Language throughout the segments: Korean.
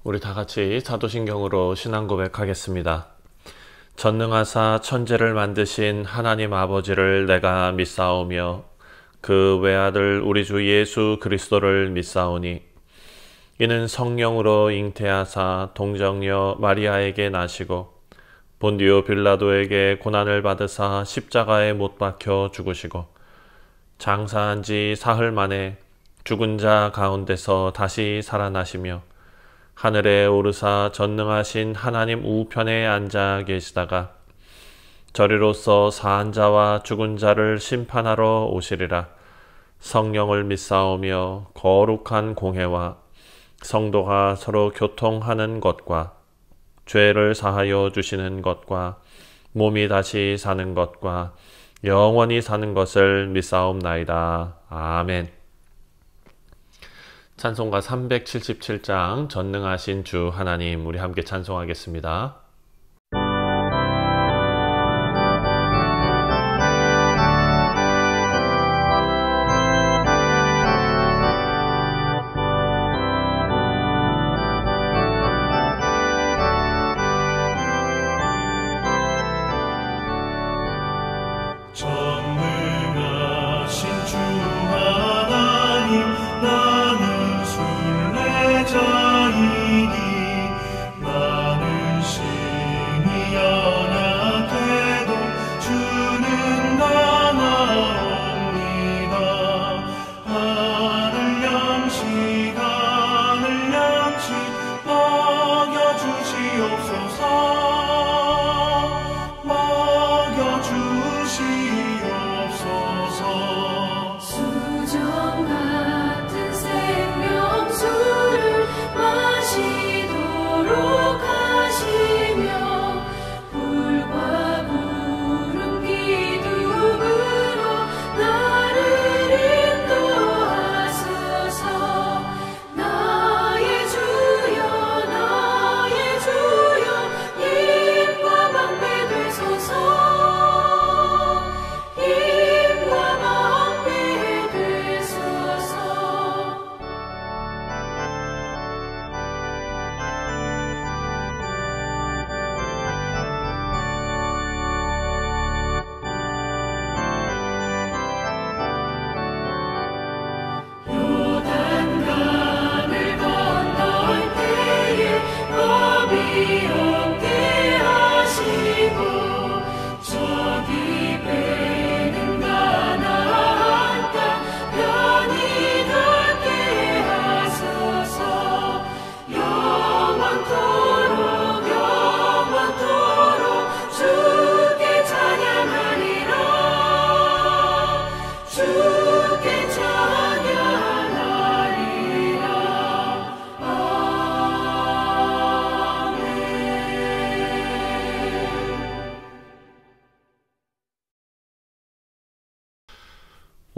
우리 다 같이 사도신경으로 신앙 고백하겠습니다. 전능하사 천지를 만드신 하나님 아버지를 내가 믿사오며 그 외아들 우리 주 예수 그리스도를 믿사오니 이는 성령으로 잉태하사 동정녀 마리아에게 나시고 본디오 빌라도에게 고난을 받으사 십자가에 못 박혀 죽으시고 장사한 지 사흘 만에 죽은 자 가운데서 다시 살아나시며 하늘에 오르사 전능하신 하나님 우편에 앉아 계시다가 저리로서 사한 자와 죽은 자를 심판하러 오시리라. 성령을 믿사오며 거룩한 공회와 성도가 서로 교통하는 것과 죄를 사하여 주시는 것과 몸이 다시 사는 것과 영원히 사는 것을 믿사옵나이다. 아멘. 찬송가 377장 전능하신 주 하나님, 우리 함께 찬송하겠습니다.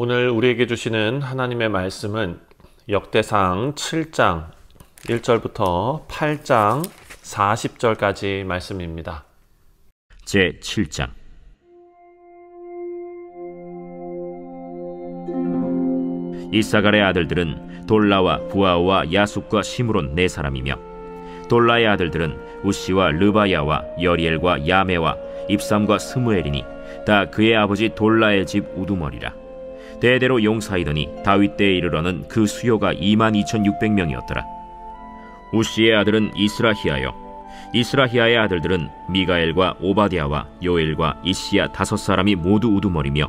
오늘 우리에게 주시는 하나님의 말씀은 역대상 7장 1절부터 8장 40절까지 말씀입니다. 제7장 이사갈의 아들들은 돌라와 부아와 야숫과 시므론 네 사람이며 돌라의 아들들은 우시와 르바야와 여리엘과 야메와 입삼과 스무엘이니 다 그의 아버지 돌라의 집 우두머리라. 대대로 용사이더니 다윗 때에 이르러는 그 수요가 22,600명이었더라. 우시의 아들은 이스라히야요, 이스라히야의 아들들은 미가엘과 오바댜와 요엘과 이시야 5사람이 모두 우두머리며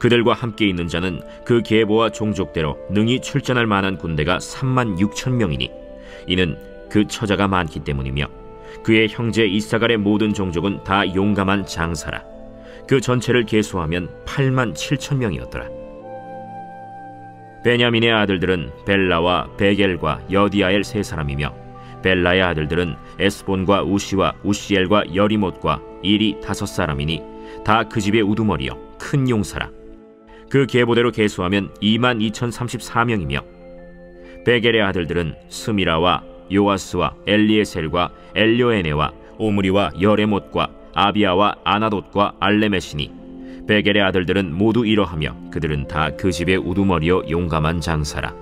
그들과 함께 있는 자는 그 계보와 종족대로 능히 출전할 만한 군대가 36,000명이니 이는 그 처자가 많기 때문이며 그의 형제 이사갈의 모든 종족은 다 용감한 장사라. 그 전체를 계수하면 87,000명이었더라. 베냐민의 아들들은 벨라와 베겔과 여디아엘 세 사람이며 벨라의 아들들은 에스본과 우시와 우시엘과 여리못과 일이 5사람이니 다 그 집의 우두머리요 큰 용사라. 그 계보대로 계수하면 22,034명이며 베겔의 아들들은 스미라와 요아스와 엘리에셀과 엘료에네와 오므리와 여레못과 아비아와 아나돗과 알레메시니 베겔의 아들들은 모두 이러하며 그들은 다 그 집의 우두머리요 용감한 장사라.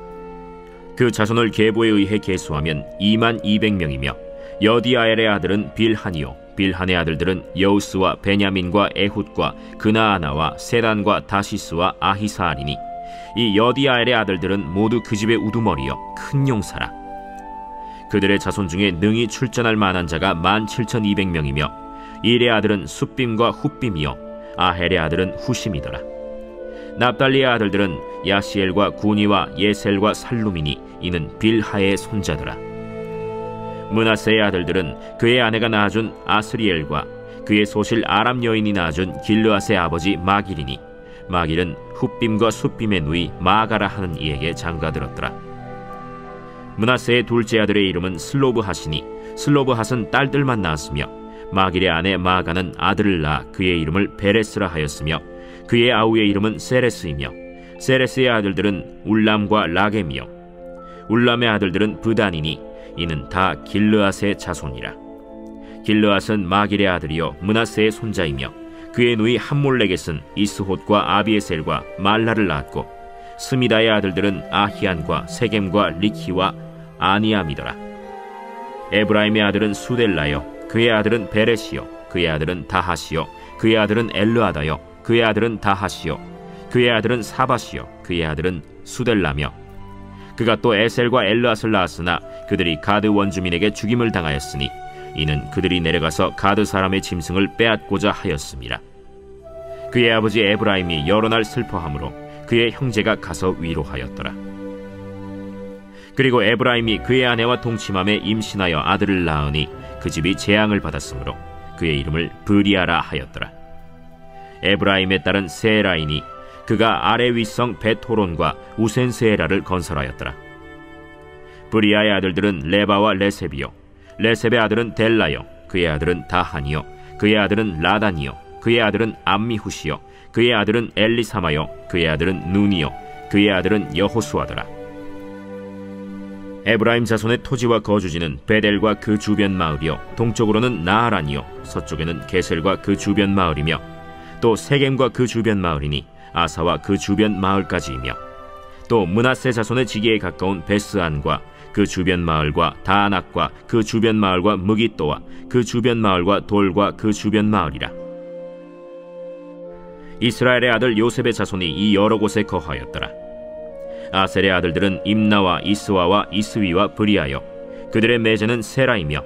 그 자손을 계보에 의해 계수하면 22,000명이며 여디아엘의 아들은 빌한이요 빌한의 아들들은 여우스와 베냐민과 에훗과 그나아나와 세단과 다시스와 아히사알이니 이 여디아엘의 아들들은 모두 그 집의 우두머리여 큰 용사라. 그들의 자손 중에 능히 출전할 만한 자가 17,200명이며 일의 아들은 숫빔과 훗빔이요 아헬의 아들은 후심이더라. 납달리의 아들들은 야시엘과 구니와 예셀과 살루미니 이는 빌하의 손자더라. 므낫세의 아들들은 그의 아내가 낳아준 아스리엘과 그의 소실 아람 여인이 낳아준 길르앗의 아버지 마길이니 마길은 훗빔과 숫빔의 누이 마가라 하는 이에게 장가들었더라. 므낫세의 둘째 아들의 이름은 슬로브핫이니 슬로브핫은 딸들만 낳았으며 마길의 아내 마가는 아들을 낳아 그의 이름을 베레스라 하였으며 그의 아우의 이름은 세레스이며 세레스의 아들들은 울람과 라겜이요 울람의 아들들은 브단이니 이는 다 길르앗의 자손이라. 길르앗은 마길의 아들이요 므낫세의 손자이며 그의 누이 함몰렉겟은 이스톳과 아비에셀과 말라를 낳았고 스미다의 아들들은 아히안과 세겜과 리키와 아니암이더라. 에브라임의 아들은 수델라요 그의 아들은 베레시요 그의 아들은 다하시요 그의 아들은 엘르아다요 그의 아들은 다하시요 그의 아들은 사바시요 그의 아들은 수델라며 그가 또 에셀과 엘르앗을 낳았으나 그들이 가드 원주민에게 죽임을 당하였으니 이는 그들이 내려가서 가드 사람의 짐승을 빼앗고자 하였음이라. 그의 아버지 에브라임이 여러 날 슬퍼하므로 그의 형제가 가서 위로하였더라. 그리고 에브라임이 그의 아내와 동침함에 임신하여 아들을 낳으니 그 집이 재앙을 받았으므로 그의 이름을 브리아라 하였더라. 에브라임의 딸은 세라이니 그가 아래 윗성 벳호론과 우센세에라를 건설하였더라. 브리아의 아들들은 레바와 레셉이요 레셉의 아들은 델라요 그의 아들은 다한이요 그의 아들은 라단이요 그의 아들은 암미후시요 그의 아들은 엘리사마요 그의 아들은 눈이요 그의 아들은 여호수아더라. 에브라임 자손의 토지와 거주지는 베델과 그 주변 마을이요 동쪽으로는 나하란이요 서쪽에는 게셀과 그 주변 마을이며 또 세겜과 그 주변 마을이니 아사와 그 주변 마을까지이며 또 므낫세 자손의 지기에 가까운 베스안과 그 주변 마을과 다안악과 그 주변 마을과 무깃도와 그 주변 마을과 돌과 그 주변 마을이라. 이스라엘의 아들 요셉의 자손이 이 여러 곳에 거하였더라. 아셀의 아들들은 임나와 이스와와 이스위와 브리아요 그들의 매제는 세라이며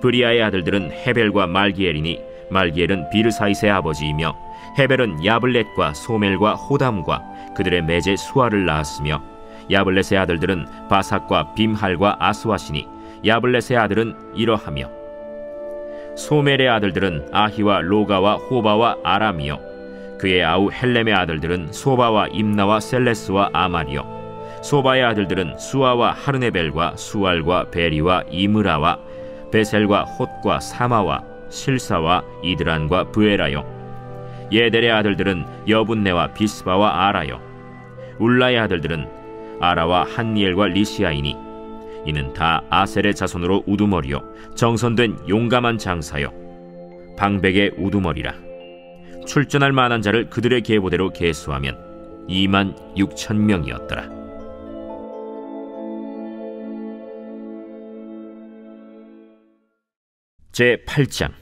브리아의 아들들은 헤벨과 말기엘이니 말기엘은 비르사이스의 아버지이며 헤벨은 야블렛과 소멜과 호담과 그들의 매제 수아를 낳았으며 야블렛의 아들들은 바삭과 빔할과 아스와시니 야블렛의 아들은 이러하며 소멜의 아들들은 아히와 로가와 호바와 아람이요 그의 아우 헬렘의 아들들은 소바와 임나와 셀레스와 아말이요 소바의 아들들은 수아와 하르네벨과 수알과 베리와 이므라와 베셀과 톳과 사마와 실사와 이드란과 브에라요 예델의 아들들은 여분네와 비스바와 아라요 울라의 아들들은 아라와 한니엘과 리시아이니 이는 다 아셀의 자손으로 우두머리요 정선된 용감한 장사요 방백의 우두머리라. 출전할 만한 자를 그들의 계보대로 계수하면 26,000명이었더라. 제8장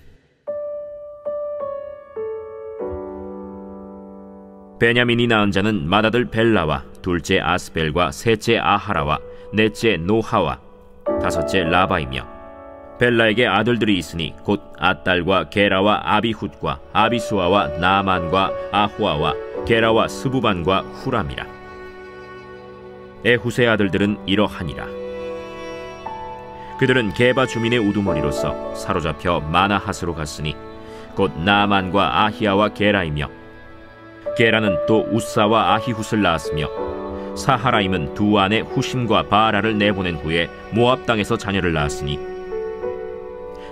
베냐민이 낳은 자는 맏아들 벨라와 둘째 아스벨과 셋째 아하라와 넷째 노하와 다섯째 라바이며 벨라에게 아들들이 있으니 곧 아딸과 게라와 아비훗과 아비수아와 나만과 아후아와 게라와 스부반과 후람이라. 에훗의 아들들은 이러하니라. 그들은 게바 주민의 우두머리로서 사로잡혀 마나핫으로 갔으니 곧 나만과 아히야와 게라이며 게라는 또 우사와 아히훗을 낳았으며 사하라임은 두 아내 후심과 바라를 내보낸 후에 모압 땅에서 자녀를 낳았으니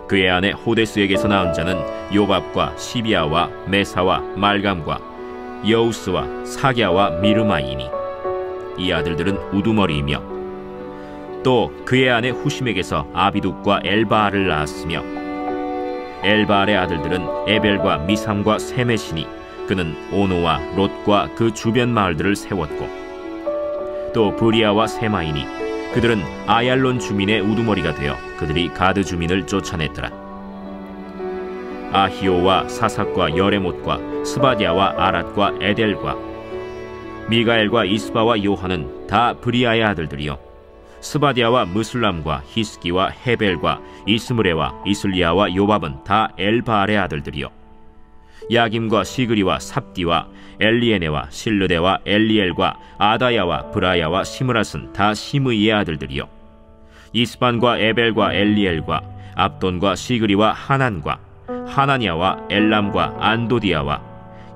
그의 아내 호데스에게서 낳은 자는 요밥과 시비아와 메사와 말감과 여우스와 사갸와 미르마이니 이 아들들은 우두머리이며 또 그의 아내 후심에게서 아비둑과 엘바알을 낳았으며 엘바알의 아들들은 에벨과 미삼과 세메시니 그는 오노와 롯과 그 주변 마을들을 세웠고 또 브리아와 세마이니 그들은 아얄론 주민의 우두머리가 되어 그들이 가드 주민을 쫓아냈더라. 아히오와 사삭과 여레못과 스바디아와 아랏과 에델과 미가엘과 이스바와 요한은 다 브리아의 아들들이요 스바디아와 무슬람과 히스기와 헤벨과 이스므레와 이슬리아와 요밥은 다 엘바알의 아들들이요 야김과 시그리와 삽디와 엘리에네와 실르데와 엘리엘과 아다야와 브라야와 시므랏은 다 시므이의 아들들이요 이스반과 에벨과 엘리엘과 압돈과 시그리와 하난과 하나니아와 엘람과 안도디아와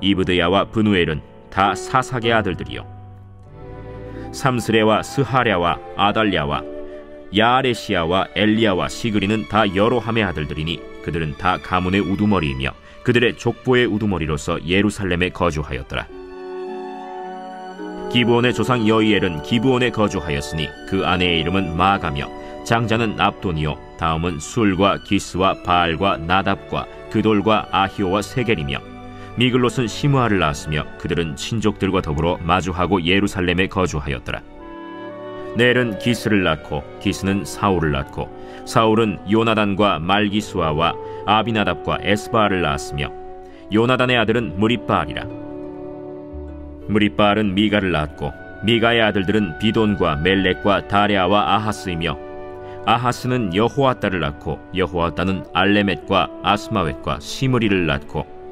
이브드야와 브누엘은 다 사삭의 아들들이요 삼스레와 스하랴와 아달랴와 야아레시아와 엘리야와 시그리는 다 여로함의 아들들이니 그들은 다 가문의 우두머리이며 그들의 족보의 우두머리로서 예루살렘에 거주하였더라. 기브온의 조상 여이엘은 기브온에 거주하였으니 그 아내의 이름은 마가며 장자는 압돈이요 다음은 술과 기스와 바알과 나답과 그돌과 아히오와 세겔이며 미글롯은 시므아를 낳았으며 그들은 친족들과 더불어 마주하고 예루살렘에 거주하였더라. 넬은 기스를 낳고 기스는 사울을 낳고 사울은 요나단과 말기수아와 아비나답과 에스바알을 낳았으며 요나단의 아들은 무리바알이라. 무리바알은 미가를 낳았고 미가의 아들들은 비돈과 멜렉과 다레아와 아하스이며 아하스는 여호아따를 낳고 여호아따는 알레멧과 아스마웻과 시므리를 낳고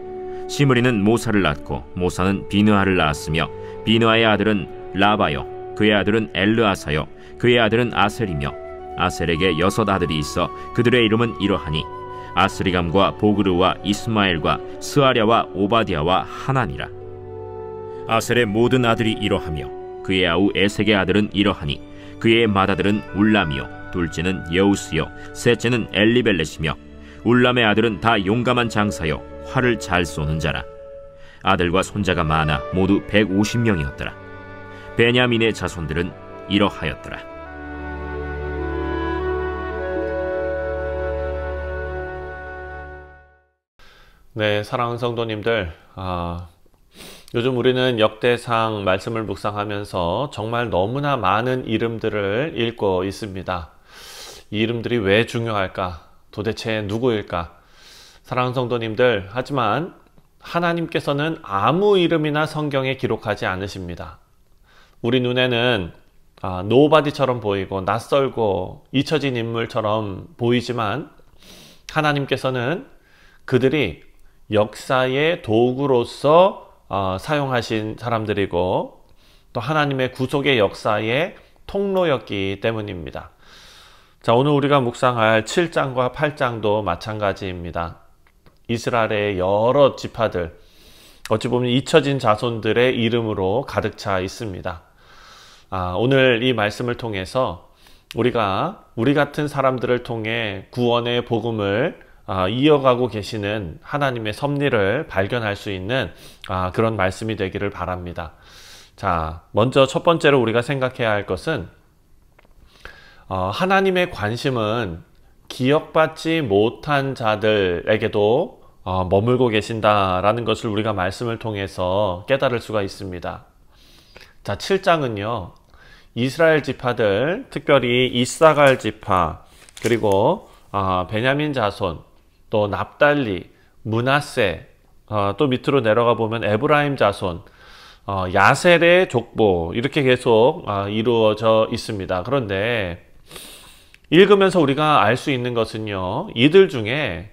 시므리는 모사를 낳고 모사는 비느하를 낳았으며 비느하의 아들은 라바요 그의 아들은 엘르아사요 그의 아들은 아셀이며 아셀에게 6 아들이 있어 그들의 이름은 이러하니 아스리감과 보그르와 이스마엘과 스아랴와 오바디아와 하나니라. 아셀의 모든 아들이 이러하며 그의 아우 에색의 아들은 이러하니 그의 맏아들은 울람이요 둘째는 여우스요 셋째는 엘리벨렛이며 울람의 아들은 다 용감한 장사요 활을 잘 쏘는 자라. 아들과 손자가 많아 모두 150명이었더라. 베냐민의 자손들은 이러하였더라. 네, 사랑하는 성도님들, 요즘 우리는 역대상 말씀을 묵상하면서 정말 너무나 많은 이름들을 읽고 있습니다. 이 이름들이 왜 중요할까? 도대체 누구일까? 사랑하는 성도님들, 하지만 하나님께서는 아무 이름이나 성경에 기록하지 않으십니다. 우리 눈에는 노바디처럼 보이고 낯설고 잊혀진 인물처럼 보이지만 하나님께서는 그들이 역사의 도구로서 사용하신 사람들이고 또 하나님의 구속의 역사의 통로였기 때문입니다. 자, 오늘 우리가 묵상할 7장과 8장도 마찬가지입니다. 이스라엘의 여러 지파들, 어찌 보면 잊혀진 자손들의 이름으로 가득 차 있습니다. 오늘 이 말씀을 통해서 우리가 우리 같은 사람들을 통해 구원의 복음을 이어가고 계시는 하나님의 섭리를 발견할 수 있는 그런 말씀이 되기를 바랍니다. 자, 먼저 첫 번째로 우리가 생각해야 할 것은 하나님의 관심은 기억받지 못한 자들에게도 머물고 계신다라는 것을 우리가 말씀을 통해서 깨달을 수가 있습니다. 자, 7장은요. 이스라엘 지파들, 특별히 이사갈 지파, 그리고 베냐민 자손, 또 납달리, 므낫세, 또 밑으로 내려가 보면 에브라임 자손, 야셀의 족보, 이렇게 계속 이루어져 있습니다. 그런데 읽으면서 우리가 알 수 있는 것은요, 이들 중에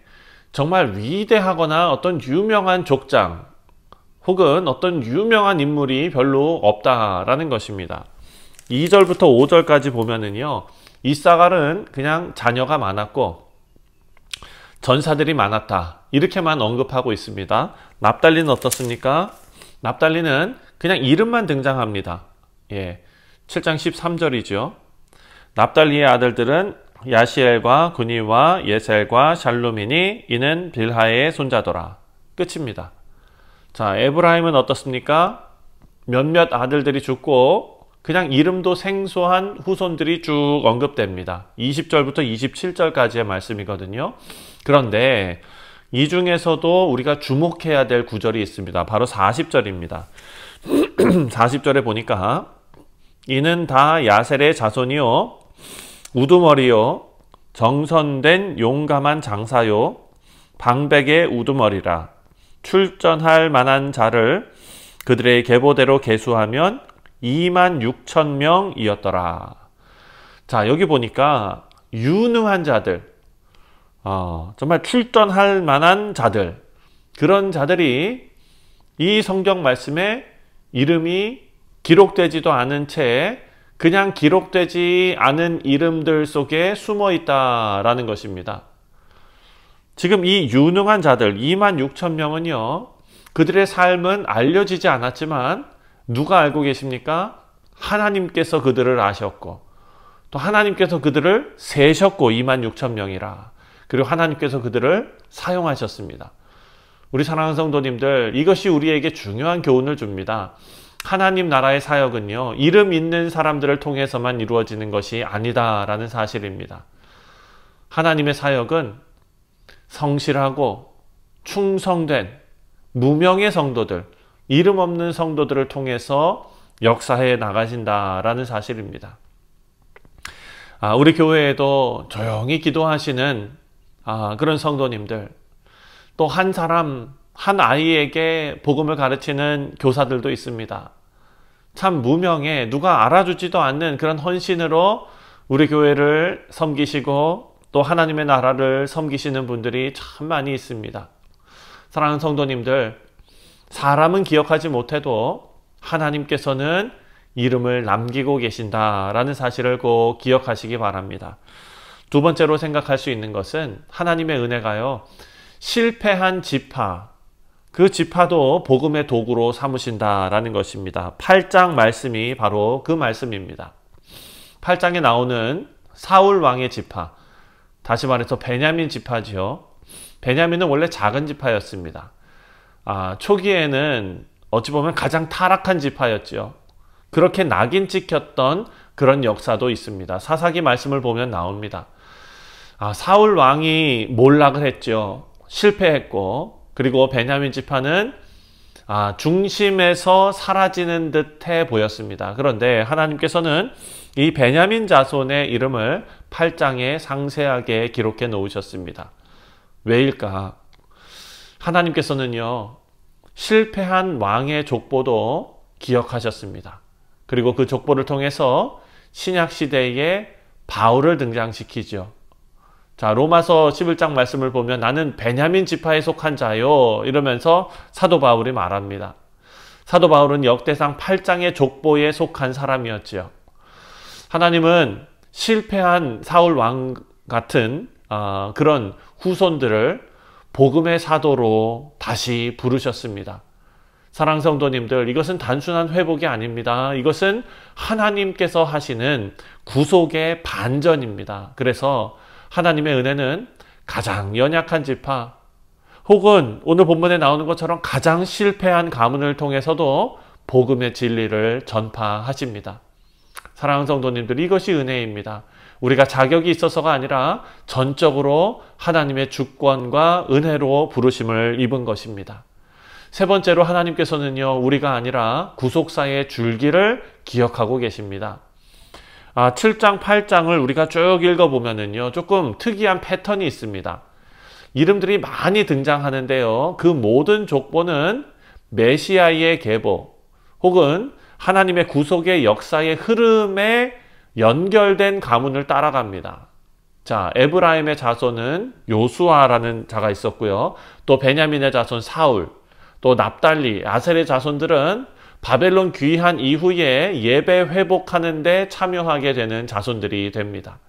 정말 위대하거나 어떤 유명한 족장 혹은 어떤 유명한 인물이 별로 없다라는 것입니다. 2절부터 5절까지 보면은요, 이사갈은 그냥 자녀가 많았고 전사들이 많았다, 이렇게만 언급하고 있습니다. 납달리는 어떻습니까? 납달리는 그냥 이름만 등장합니다. 7장 13절이죠. 납달리의 아들들은 야시엘과 구니와 예셀과 샬루미니, 이는 빌하의 손자더라. 끝입니다. 자, 에브라임은 어떻습니까? 몇몇 아들들이 죽고 그냥 이름도 생소한 후손들이 쭉 언급됩니다. 20절부터 27절까지의 말씀이거든요. 그런데 이 중에서도 우리가 주목해야 될 구절이 있습니다. 바로 40절입니다. 40절에 보니까 이는 다 야셀의 자손이요 우두머리요 정선된 용감한 장사요 방백의 우두머리라. 출전할 만한 자를 그들의 계보대로 계수하면 26,000명이었더라. 자, 여기 보니까 유능한 자들, 정말 출전할 만한 자들, 그런 자들이 이 성경 말씀에 이름이 기록되지도 않은 채 그냥 기록되지 않은 이름들 속에 숨어 있다라는 것입니다. 지금 이 유능한 자들 26,000명은요, 그들의 삶은 알려지지 않았지만 누가 알고 계십니까? 하나님께서 그들을 아셨고 또 하나님께서 그들을 세셨고 26,000명이라. 그리고 하나님께서 그들을 사용하셨습니다. 우리 사랑하는 성도님들, 이것이 우리에게 중요한 교훈을 줍니다. 하나님 나라의 사역은요, 이름 있는 사람들을 통해서만 이루어지는 것이 아니다라는 사실입니다. 하나님의 사역은 성실하고 충성된 무명의 성도들, 이름 없는 성도들을 통해서 역사해 나가신다라는 사실입니다. 우리 교회에도 조용히 기도하시는 그런 성도님들, 또 한 사람, 한 아이에게 복음을 가르치는 교사들도 있습니다. 참 무명에 누가 알아주지도 않는 그런 헌신으로 우리 교회를 섬기시고 또 하나님의 나라를 섬기시는 분들이 참 많이 있습니다. 사랑하는 성도님들, 사람은 기억하지 못해도 하나님께서는 이름을 남기고 계신다라는 사실을 꼭 기억하시기 바랍니다. 두 번째로 생각할 수 있는 것은 하나님의 은혜가요, 실패한 지파, 그 지파도 복음의 도구로 삼으신다라는 것입니다. 8장 말씀이 바로 그 말씀입니다. 8장에 나오는 사울 왕의 지파, 다시 말해서 베냐민 지파지요. 베냐민은 원래 작은 지파였습니다. 초기에는 어찌 보면 가장 타락한 지파였죠. 그렇게 낙인 찍혔던 그런 역사도 있습니다. 사사기 말씀을 보면 나옵니다. 사울 왕이 몰락을 했죠. 실패했고, 그리고 베냐민 지파는 중심에서 사라지는 듯해 보였습니다. 그런데 하나님께서는 이 베냐민 자손의 이름을 8장에 상세하게 기록해 놓으셨습니다. 왜일까? 하나님께서는요, 실패한 왕의 족보도 기억하셨습니다. 그리고 그 족보를 통해서 신약시대에 바울을 등장시키죠. 자, 로마서 11장 말씀을 보면 나는 베냐민 지파에 속한 자요, 이러면서 사도 바울이 말합니다. 사도 바울은 역대상 8장의 족보에 속한 사람이었지요. 하나님은 실패한 사울 왕 같은 그런 후손들을 복음의 사도로 다시 부르셨습니다. 사랑하는 성도님들, 이것은 단순한 회복이 아닙니다. 이것은 하나님께서 하시는 구속의 반전입니다. 그래서 하나님의 은혜는 가장 연약한 지파, 혹은 오늘 본문에 나오는 것처럼 가장 실패한 가문을 통해서도 복음의 진리를 전파하십니다. 사랑하는 성도님들, 이것이 은혜입니다. 우리가 자격이 있어서가 아니라 전적으로 하나님의 주권과 은혜로 부르심을 입은 것입니다. 세 번째로 하나님께서는요, 우리가 아니라 구속사의 줄기를 기억하고 계십니다. 7장, 8장을 우리가 쭉 읽어보면은요, 조금 특이한 패턴이 있습니다. 이름들이 많이 등장하는데요, 그 모든 족보는 메시아의 계보, 혹은 하나님의 구속의 역사의 흐름에 연결된 가문을 따라갑니다. 자, 에브라임의 자손은 요수아라는 자가 있었고요. 또 베냐민의 자손 사울, 또 납달리, 아셀의 자손들은 바벨론 귀환 이후에 예배 회복하는 데 참여하게 되는 자손들이 됩니다.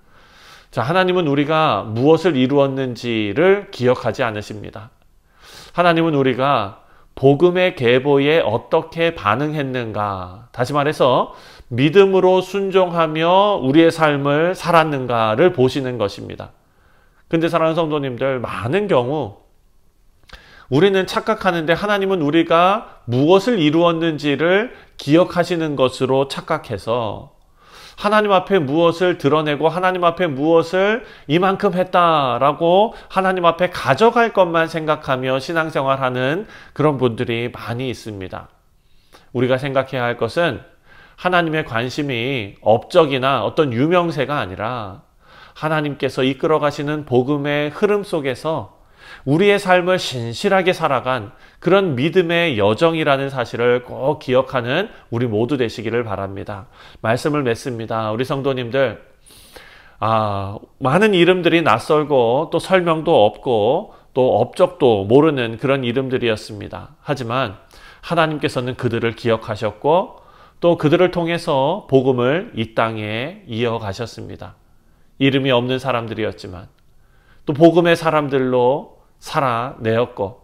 자, 하나님은 우리가 무엇을 이루었는지를 기억하지 않으십니다. 하나님은 우리가 복음의 계보에 어떻게 반응했는가, 다시 말해서 믿음으로 순종하며 우리의 삶을 살았는가를 보시는 것입니다. 근데 사랑하는 성도님들, 많은 경우 우리는 착각하는데 하나님은 우리가 무엇을 이루었는지를 기억하시는 것으로 착각해서 하나님 앞에 무엇을 드러내고 하나님 앞에 무엇을 이만큼 했다라고 하나님 앞에 가져갈 것만 생각하며 신앙생활하는 그런 분들이 많이 있습니다. 우리가 생각해야 할 것은 하나님의 관심이 업적이나 어떤 유명세가 아니라 하나님께서 이끌어 가시는 복음의 흐름 속에서 우리의 삶을 신실하게 살아간 그런 믿음의 여정이라는 사실을 꼭 기억하는 우리 모두 되시기를 바랍니다. 말씀을 맺습니다. 우리 성도님들, 많은 이름들이 낯설고 또 설명도 없고 또 업적도 모르는 그런 이름들이었습니다. 하지만 하나님께서는 그들을 기억하셨고 또 그들을 통해서 복음을 이 땅에 이어가셨습니다. 이름이 없는 사람들이었지만 또 복음의 사람들로 살아내었고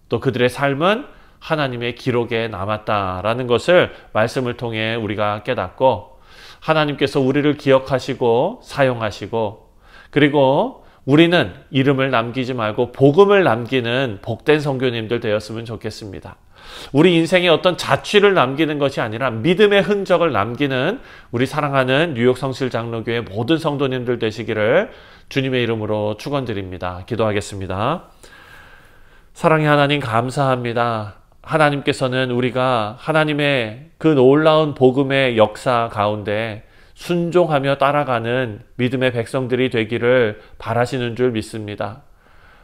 또 그들의 삶은 하나님의 기록에 남았다라는 것을 말씀을 통해 우리가 깨닫고 하나님께서 우리를 기억하시고 사용하시고 그리고 우리는 이름을 남기지 말고 복음을 남기는 복된 선교님들 되었으면 좋겠습니다. 우리 인생에 어떤 자취를 남기는 것이 아니라 믿음의 흔적을 남기는 우리 사랑하는 뉴욕 성실장로교회 모든 성도님들 되시기를 주님의 이름으로 축원드립니다. 기도하겠습니다. 사랑의 하나님 감사합니다. 하나님께서는 우리가 하나님의 그 놀라운 복음의 역사 가운데 순종하며 따라가는 믿음의 백성들이 되기를 바라시는 줄 믿습니다.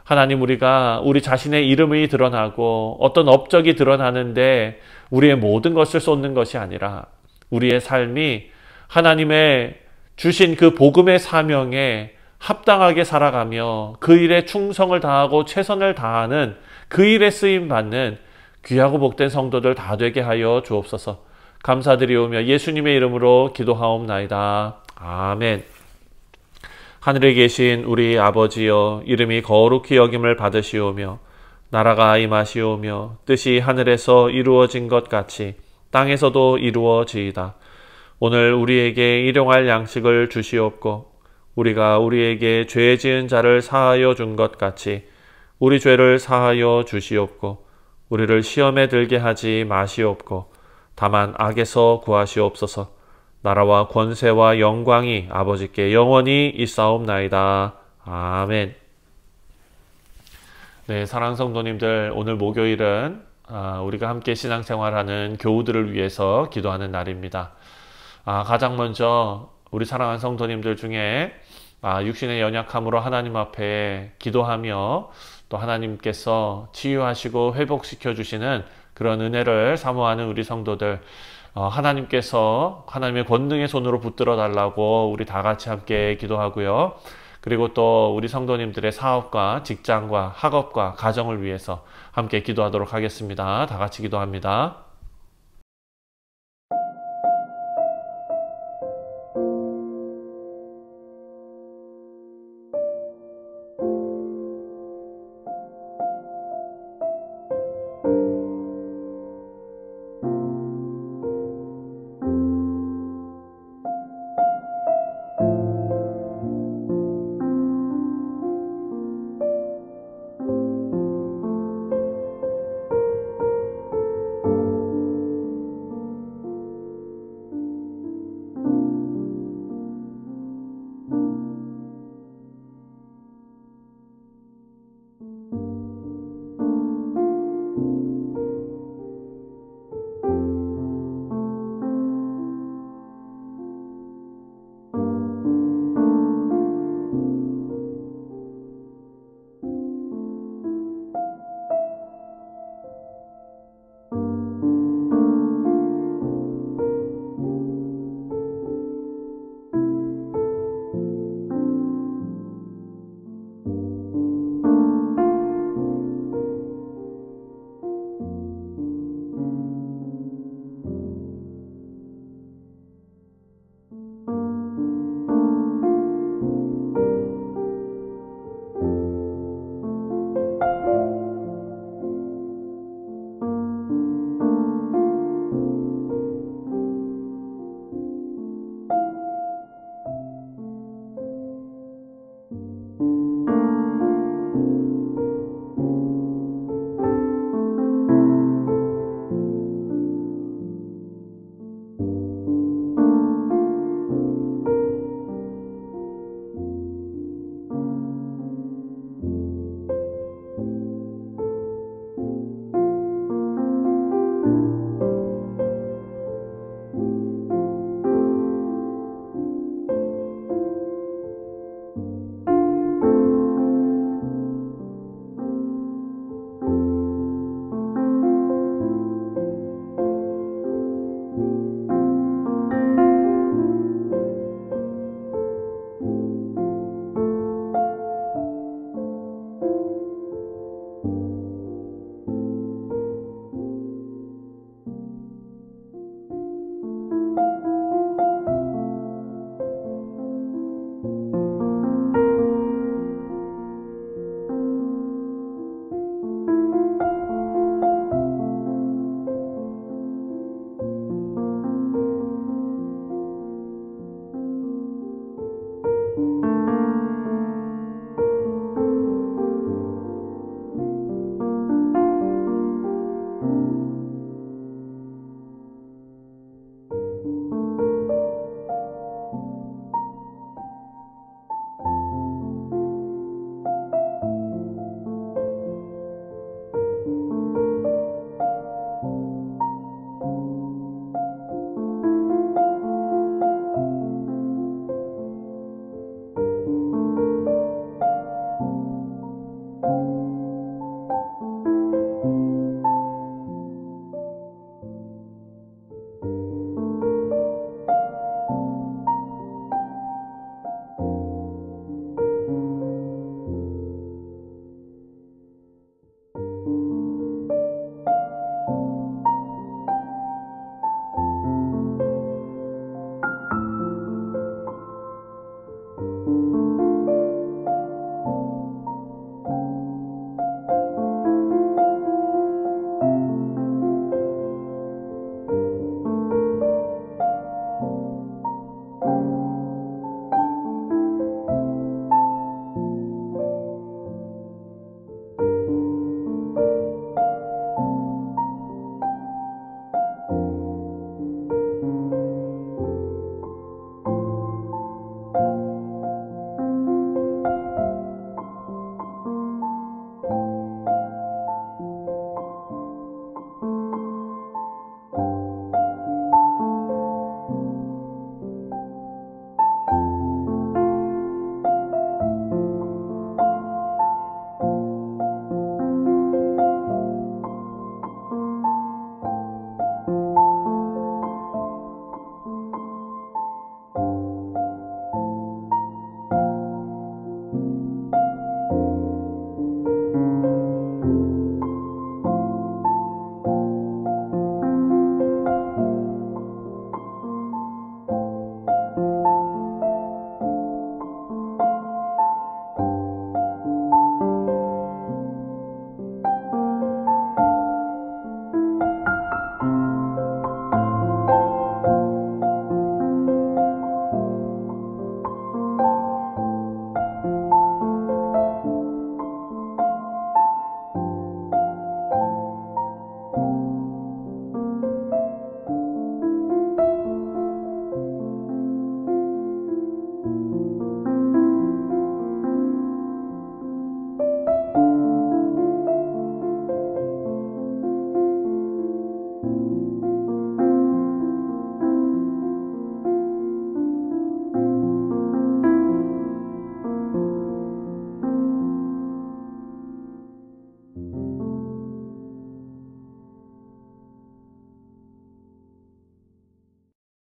하나님, 우리가 우리 자신의 이름이 드러나고 어떤 업적이 드러나는데 우리의 모든 것을 쏟는 것이 아니라 우리의 삶이 하나님의 주신 그 복음의 사명에 합당하게 살아가며 그 일에 충성을 다하고 최선을 다하는 그 일에 쓰임받는 귀하고 복된 성도들 다 되게 하여 주옵소서. 감사드리오며 예수님의 이름으로 기도하옵나이다. 아멘. 하늘에 계신 우리 아버지여, 이름이 거룩히 여김을 받으시오며 나라가 임하시오며 뜻이 하늘에서 이루어진 것 같이 땅에서도 이루어지이다. 오늘 우리에게 일용할 양식을 주시옵고 우리가 우리에게 죄 지은 자를 사하여 준 것 같이 우리 죄를 사하여 주시옵고 우리를 시험에 들게 하지 마시옵고 다만 악에서 구하시옵소서. 나라와 권세와 영광이 아버지께 영원히 있사옵나이다. 아멘. 네, 사랑하는 성도님들, 오늘 목요일은 우리가 함께 신앙생활하는 교우들을 위해서 기도하는 날입니다. 가장 먼저 우리 사랑하는 성도님들 중에 육신의 연약함으로 하나님 앞에 기도하며 또 하나님께서 치유하시고 회복시켜 주시는 그런 은혜를 사모하는 우리 성도들, 하나님께서 하나님의 권능의 손으로 붙들어 달라고 우리 다 같이 함께 기도하고요. 그리고 또 우리 성도님들의 사업과 직장과 학업과 가정을 위해서 함께 기도하도록 하겠습니다. 다 같이 기도합니다.